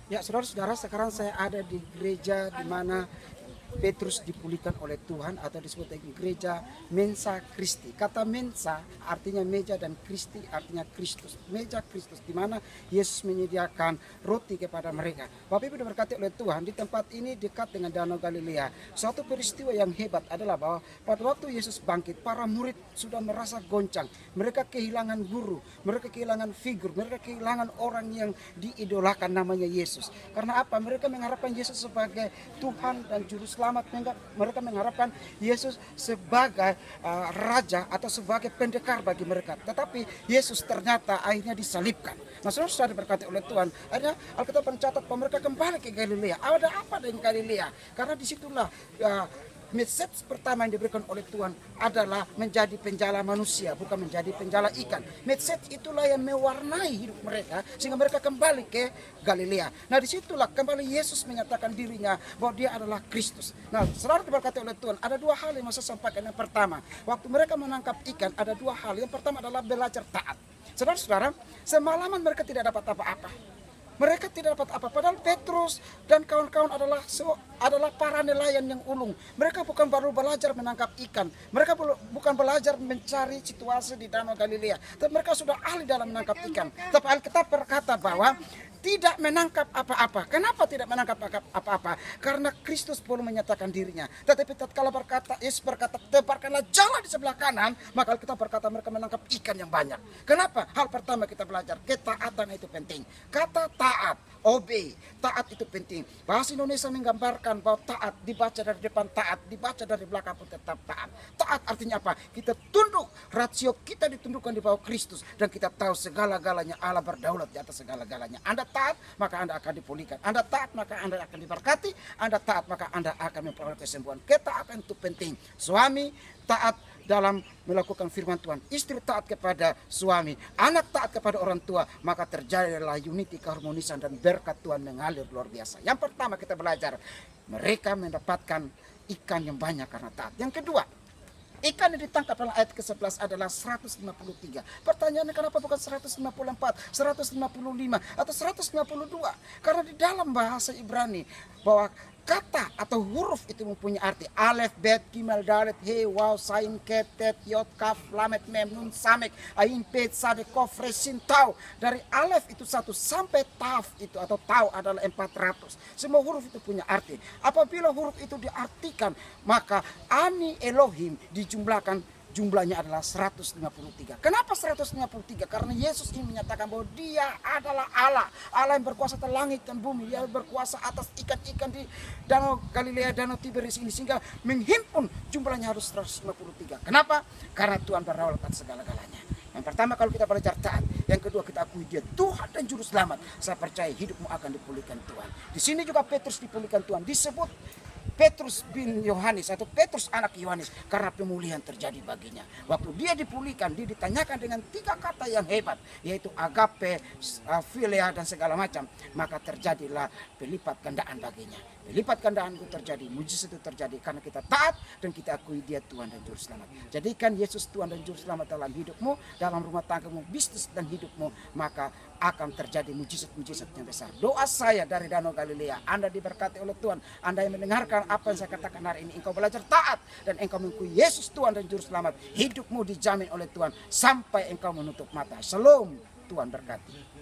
Ya, saudara-saudara, sekarang saya ada di gereja di mana Petrus dipulihkan oleh Tuhan, atau disebut gereja Mensa Christi. Kata Mensa artinya meja dan Christi artinya Kristus. Meja Kristus, di mana Yesus menyediakan roti kepada mereka. Bapak Ibu diberkati oleh Tuhan, di tempat ini dekat dengan Danau Galilea. Suatu peristiwa yang hebat adalah bahwa pada waktu Yesus bangkit, para murid sudah merasa goncang. Mereka kehilangan guru, mereka kehilangan figur, mereka kehilangan orang yang diidolakan namanya Yesus. Karena apa? Mereka mengharapkan Yesus sebagai Tuhan dan Juru Selamat. Mereka mengharapkan Yesus sebagai raja atau sebagai pendekar bagi mereka. Tetapi Yesus ternyata akhirnya disalibkan. Nah, saudara diberkati oleh Tuhan. Akhirnya Alkitab mencatat bahwa mereka kembali ke Galilea. Ada apa dengan Galilea? Karena disitulah message pertama yang diberikan oleh Tuhan adalah menjadi penjala manusia, bukan menjadi penjala ikan. Message itulah yang mewarnai hidup mereka sehingga mereka kembali ke Galilea. Nah, disitulah kembali Yesus menyatakan dirinya bahwa dia adalah Kristus. Nah, saudara diberkati oleh Tuhan, ada dua hal yang mau saya sampaikan. Yang pertama, waktu mereka menangkap ikan ada dua hal. Yang pertama adalah belajar taat. Saudara-saudara, semalaman mereka tidak dapat apa-apa. Mereka tidak dapat apa, padahal Petrus dan kawan-kawan adalah para nelayan yang ulung. Mereka bukan baru belajar menangkap ikan, mereka bukan belajar mencari situasi di Danau Galilea, tapi mereka sudah ahli dalam menangkap ikan. Tapi Alkitab berkata bahwa tidak menangkap apa-apa. Kenapa tidak menangkap apa-apa? Karena Kristus belum menyatakan dirinya. Tetapi tatkala Yesus berkata, tebarkanlah jala di sebelah kanan, maka Alkitab berkata mereka menangkap ikan yang banyak. Kenapa? Hal pertama kita belajar, ketaatan itu penting. Kata taat, obey, taat itu penting. Bahasa Indonesia menggambarkan bahwa taat dibaca dari depan, taat dibaca dari belakang pun tetap taat. Taat artinya apa? Kita tunduk, rasio kita ditundukkan di bawah Kristus, dan kita tahu segala-galanya Allah berdaulat di atas segala-galanya. Anda taat, maka Anda akan dipulihkan. Anda taat, maka Anda akan diberkati. Anda taat, maka Anda akan memperoleh kesembuhan. Ketaatan itu penting. Suami taat dalam melakukan firman Tuhan, istri taat kepada suami, anak taat kepada orang tua, maka terjadilah unity, keharmonisan, dan berkat Tuhan mengalir luar biasa. Yang pertama kita belajar, mereka mendapatkan ikan yang banyak karena taat. Yang kedua, ikan yang ditangkap dalam ayat ke-11 adalah 153. Pertanyaannya, kenapa bukan 154, 155, atau 152? Karena di dalam bahasa Ibrani bahwa kata atau huruf itu mempunyai arti. Alef, bet, gimel, dalet, he, waw, sain, ket, tet, yot, kaf, lamet, mem, nun, samek, ain, pet, sade, kof, resin, tau. Dari alef itu 1 sampai taf itu atau tau adalah 400. Semua huruf itu punya arti. Apabila huruf itu diartikan, maka Ani Elohim dijumlahkan, jumlahnya adalah 153. Kenapa 153? Karena Yesus ini menyatakan bahwa dia adalah Allah. Allah yang berkuasa atas langit dan bumi. Dia berkuasa atas ikan-ikan di Danau Galilea, Danau Tiberias ini. Sehingga menghimpun jumlahnya harus 153. Kenapa? Karena Tuhan berdaulat atas segala-galanya. Yang pertama, kalau kita belajar taat. Yang kedua, kita akui dia Tuhan dan Juru Selamat. Saya percaya hidupmu akan dipulihkan Tuhan. Di sini juga Petrus dipulihkan Tuhan. Disebut Petrus bin Yohanes atau Petrus anak Yohanes karena pemulihan terjadi baginya. Waktu dia dipulihkan, dia ditanyakan dengan 3 kata yang hebat, yaitu agape, philia, dan segala macam. Maka terjadilah pelipat gandaan baginya. Pelipat gandaan itu terjadi, mujizat itu terjadi karena kita taat dan kita akui dia Tuhan dan Juru Selamat. Jadikan Yesus Tuhan dan Juru Selamat dalam hidupmu, dalam rumah tanggamu, bisnis dan hidupmu, maka akan terjadi mujizat-mujizat yang besar. Doa saya dari Danau Galilea, Anda diberkati oleh Tuhan. Anda yang mendengarkan apa yang saya katakan hari ini, engkau belajar taat dan engkau mengakui Yesus Tuhan dan Juru Selamat, hidupmu dijamin oleh Tuhan sampai engkau menutup mata. Shalom, Tuhan berkati.